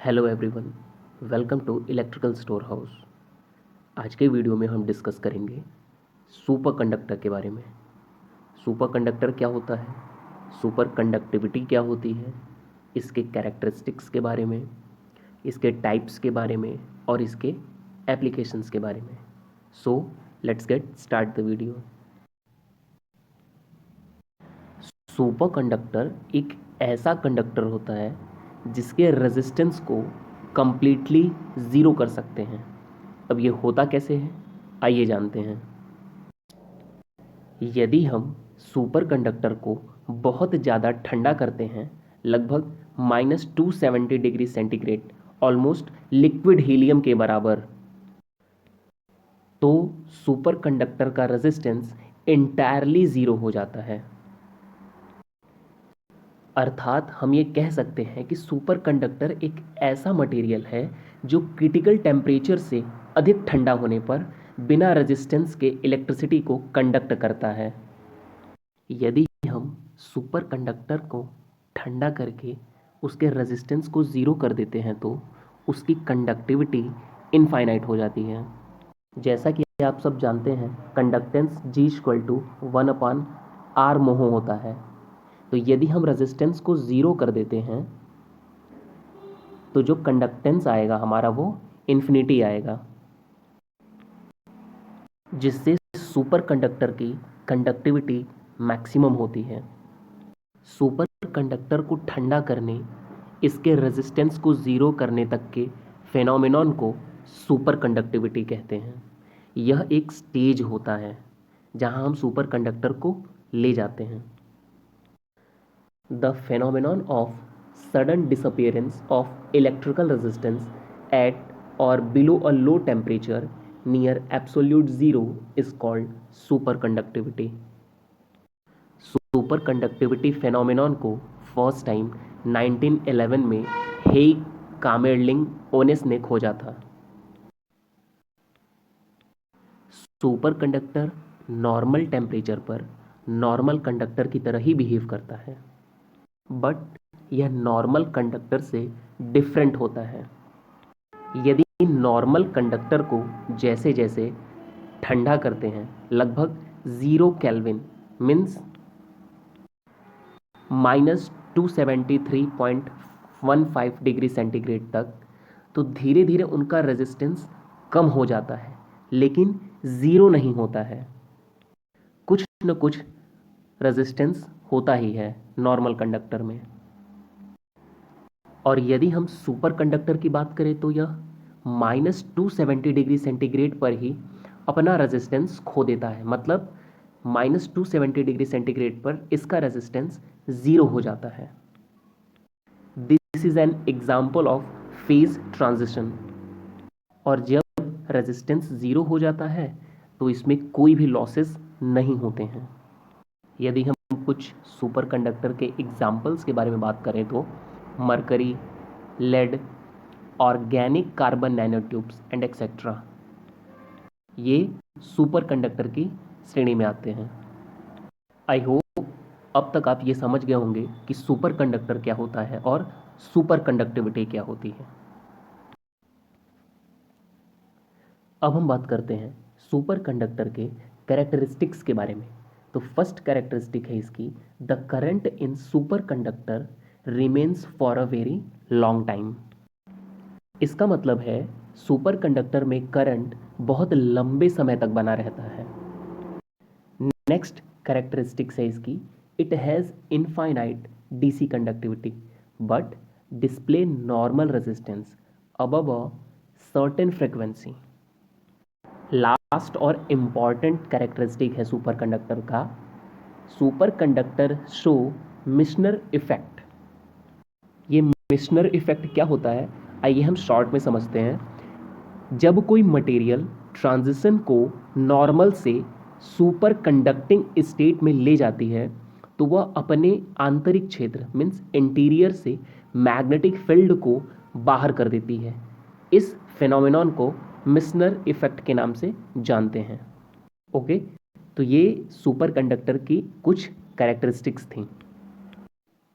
Hello everyone, welcome to electrical store house. आज के video में हम डिस्कस करेंगे सुपर कंडक्टर के बारे में। सुपर कंडक्टर क्या होता है, सुपर कंडक्टिविटी क्या होती है, इसके कैरेक्टरिस्टिक्स के बारे में, इसके टाइप्स के बारे में और इसके एप्लीकेशंस के बारे में। So let's get start the video. Super conductor एक ऐसा कंडक्टर होता है जिसके रेजिस्टेंस को कंप्लीटली ज़ीरो कर सकते हैं। अब ये होता कैसे है, आइए जानते हैं। यदि हम सुपर कंडक्टर को बहुत ज़्यादा ठंडा करते हैं, लगभग -270 degree centigrade, almost liquid helium के बराबर, तो सुपर कंडक्टर का रेजिस्टेंस इंटायरली ज़ीरो हो जाता है। अर्थात हम ये कह सकते हैं कि सुपर कंडक्टर एक ऐसा मटेरियल है जो क्रिटिकल टेम्परेचर से अधिक ठंडा होने पर बिना रेजिस्टेंस के इलेक्ट्रिसिटी को कंडक्ट करता है। यदि हम सुपर कंडक्टर को ठंडा करके उसके रेजिस्टेंस को ज़ीरो कर देते हैं तो उसकी कंडक्टिविटी इनफाइनाइट हो जाती है। जैसा कि आप सब जानते हैं, कंडक्टेंस G=1/R मोह होता है। तो यदि हम रेजिस्टेंस को ज़ीरो कर देते हैं तो जो कंडक्टेंस आएगा हमारा वो इन्फिनिटी आएगा, जिससे सुपर कंडक्टर की कंडक्टिविटी मैक्सिमम होती है। सुपर कंडक्टर को ठंडा करने, इसके रेजिस्टेंस को ज़ीरो करने तक के फेनोमेनॉन को सुपर कंडक्टिविटी कहते हैं। यह एक स्टेज होता है जहां हम सुपर कंडक्टर को ले जाते हैं। The phenomenon of sudden disappearance of electrical resistance at or below a low temperature near absolute zero is called superconductivity. Superconductivity phenomenon को फर्स्ट टाइम 1911 में हेई कामेरलिंग ओनेस ने खोजा था। सुपरकंडक्टर नॉर्मल टेम्परेचर पर नॉर्मल कंडक्टर की तरह ही बिहेव करता है, बट यह नॉर्मल कंडक्टर से डिफरेंट होता है। यदि नॉर्मल कंडक्टर को जैसे जैसे ठंडा करते हैं, लगभग 0 केल्विन मीन्स -273.15 डिग्री सेंटीग्रेड तक, तो धीरे धीरे उनका रेजिस्टेंस कम हो जाता है, लेकिन ज़ीरो नहीं होता है। कुछ न कुछ रेजिस्टेंस होता ही है नॉर्मल कंडक्टर में। और यदि हम सुपर कंडक्टर की बात करें तो यह -270 डिग्री सेंटीग्रेड पर ही अपना रेजिस्टेंस खो देता है। मतलब -270 डिग्री सेंटीग्रेड पर इसका रेजिस्टेंस ज़ीरो हो जाता है। This is an example of phase transition. और जब रेजिस्टेंस ज़ीरो हो जाता है तो इसमें कोई भी लॉसेस नहीं होते हैं। यदि हम कुछ सुपर कंडक्टर के एग्जाम्पल्स के बारे में बात करें तो mercury, lead, organic carbon nanotubes and etcetera, ये सुपर कंडक्टर की श्रेणी में आते हैं। आई होप अब तक आप ये समझ गए होंगे कि सुपर कंडक्टर क्या होता है और सुपर कंडक्टिविटी क्या होती है। अब हम बात करते हैं सुपर कंडक्टर के कैरेक्टरिस्टिक्स के बारे में। तो फर्स्ट कैरेक्टरिस्टिक है इसकी, the current in super conductor remains for a very long time. इसका मतलब है सुपर कंडक्टर में करंट बहुत लंबे समय तक बना रहता है। नेक्स्ट कैरेक्टरिस्टिक्स है इसकी, it has infinite DC conductivity but display normal resistance above a certain frequency. Last और इम्पॉर्टेंट कैरेक्टरिस्टिक है सुपर कंडक्टर का, सुपर कंडक्टर शो मिशनर इफेक्ट। ये मिशनर इफेक्ट क्या होता है, आइए हम शॉर्ट में समझते हैं। जब कोई मटेरियल ट्रांजिशन को नॉर्मल से सुपर कंडक्टिंग स्टेट में ले जाती है तो वह अपने आंतरिक क्षेत्र मीन्स इंटीरियर से मैग्नेटिक फील्ड को बाहर कर देती है। इस फिनोमेनॉन को मिशनर इफेक्ट के नाम से जानते हैं। ओके, तो ये सुपर कंडक्टर की कुछ कैरेक्टरिस्टिक्स थी।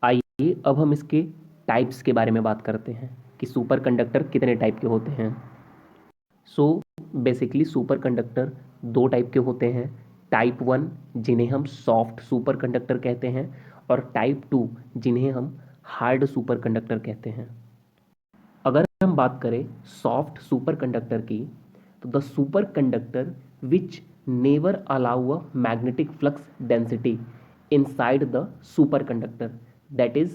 आइए अब हम इसके टाइप्स के बारे में बात करते हैं कि सुपर कंडक्टर कितने टाइप के होते हैं। सो बेसिकली सुपर कंडक्टर दो टाइप के होते हैं, टाइप 1 जिन्हें हम सॉफ्ट सुपर कंडक्टर कहते हैं और टाइप 2 जिन्हें हम हार्ड सुपर कंडक्टर कहते हैं। अगर हम बात करें सॉफ्ट सुपर कंडक्टर की, तो the superconductor which never allow a magnetic flux density inside the superconductor, that is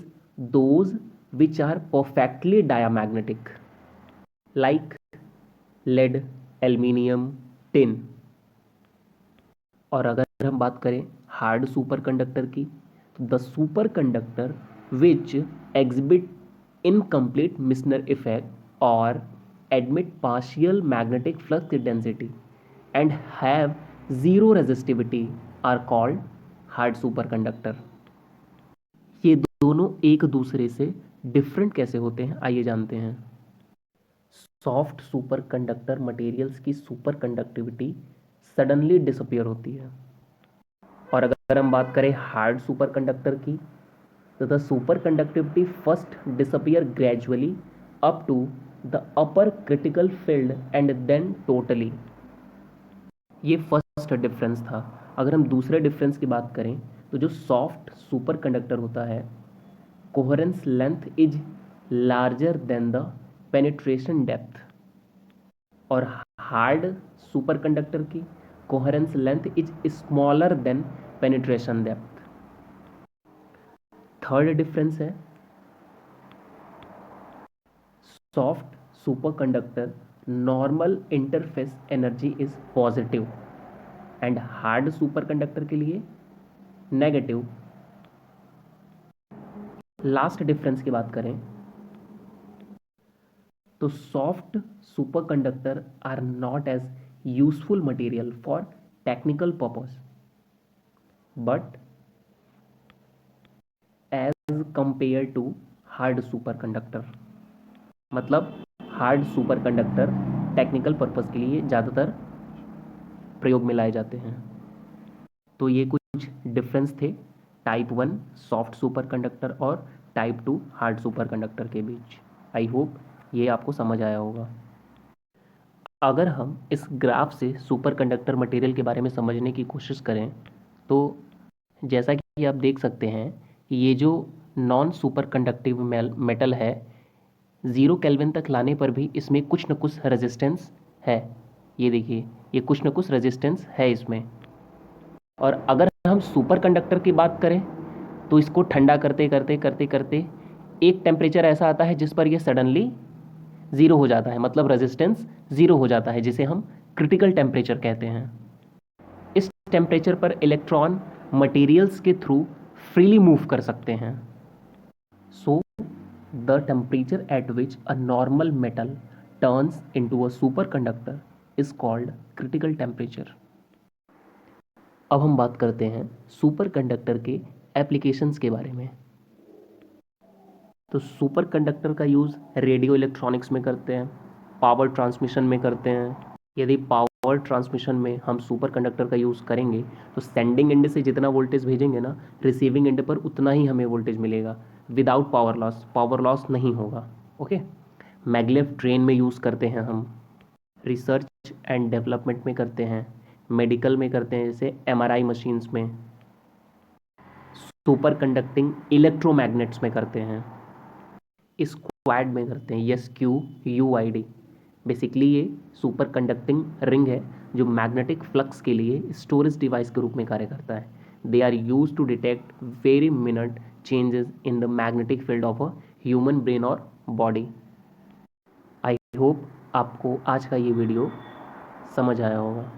those which are perfectly diamagnetic like lead, aluminium, tin। और अगर हम बात करें हार्ड सुपर कंडक्टर की, तो the superconductor which exhibit incomplete Meissner effect और admit partial magnetic flux density and have zero resistivity are called hard super conductor. ये दोनों एक दूसरे से डिफरेंट कैसे होते हैं, आइए जानते हैं। सॉफ्ट सुपर कंडक्टर मटेरियल्स की सुपर कंडक्टिविटी सडनली डिसअपियर होती है। और अगर हम बात करें हार्ड सुपर कंडक्टर की, तो the super conductivity first disappear gradually up to the upper critical field and then totally. ये फर्स्ट डिफरेंस था। अगर हम दूसरे डिफरेंस की बात करें, तो जो सॉफ्ट सुपर कंडक्टर होता है, coherence length is larger than the penetration depth, और हार्ड सुपर कंडक्टर की coherence length is smaller than penetration depth. Third difference है soft superconductor normal interface energy is positive and hard superconductor के लिए नेगेटिव। Last difference की बात करें, तो soft superconductor are not as useful material for technical purpose but as compared to hard superconductor. मतलब hard super conductor technical purpose के लिए ज़्यादातर प्रयोग में लाए जाते हैं। तो ये कुछ डिफरेंस थे टाइप 1 सॉफ्ट सुपर कंडक्टर और टाइप 2 हार्ड सुपर कंडक्टर के बीच। आई होप ये आपको समझ आया होगा। अगर हम इस ग्राफ से सुपर कंडक्टर मटेरियल के बारे में समझने की कोशिश करें, तो जैसा कि आप देख सकते हैं, ये जो नॉन सुपर कंडक्टिव मेटल है, 0 केल्विन तक लाने पर भी इसमें कुछ न कुछ रेजिस्टेंस है। ये देखिए, ये कुछ न कुछ रेजिस्टेंस है इसमें। और अगर हम सुपर कंडक्टर की बात करें, तो इसको ठंडा करते करते करते करते एक टेम्परेचर ऐसा आता है जिस पर यह सडनली ज़ीरो हो जाता है, मतलब रेजिस्टेंस ज़ीरो हो जाता है, जिसे हम क्रिटिकल टेम्परेचर कहते हैं। इस टेम्परेचर पर इलेक्ट्रॉन मटेरियल्स के थ्रू फ्रीली मूव कर सकते हैं। So the temperature at which a normal metal turns into a super conductor is called critical temperature. अब हम बात करते हैं सुपर कंडक्टर के एप्लीकेशंस के बारे में। तो सुपर कंडक्टर का यूज़ रेडियो इलेक्ट्रॉनिक्स में करते हैं, पावर ट्रांसमिशन में करते हैं। यदि पावर ट्रांसमिशन में हम सुपर कंडक्टर का यूज़ करेंगे, तो सेंडिंग एंड से जितना वोल्टेज भेजेंगे ना, रिसीविंग एंड पर उतना ही हमें वोल्टेज मिलेगा विदाउट पावर लॉस नहीं होगा। ओके। मैग्लेव ट्रेन में यूज़ करते हैं हम, रिसर्च एंड डेवलपमेंट में करते हैं, मेडिकल में करते हैं, जैसे MRI मशीन्स में, सुपर कंडक्टिंग इलेक्ट्रोमैग्नेट्स में करते हैं, स्क्वाड में करते हैं, SQUID। बेसिकली ये सुपर कंडक्टिंग रिंग है जो मैग्नेटिक फ्लक्स के लिए स्टोरेज डिवाइस के रूप में कार्य करता है। They are used to detect very minute changes in the magnetic field of a human brain और बॉडी। आई होप आपको आज का ये वीडियो समझ आया होगा।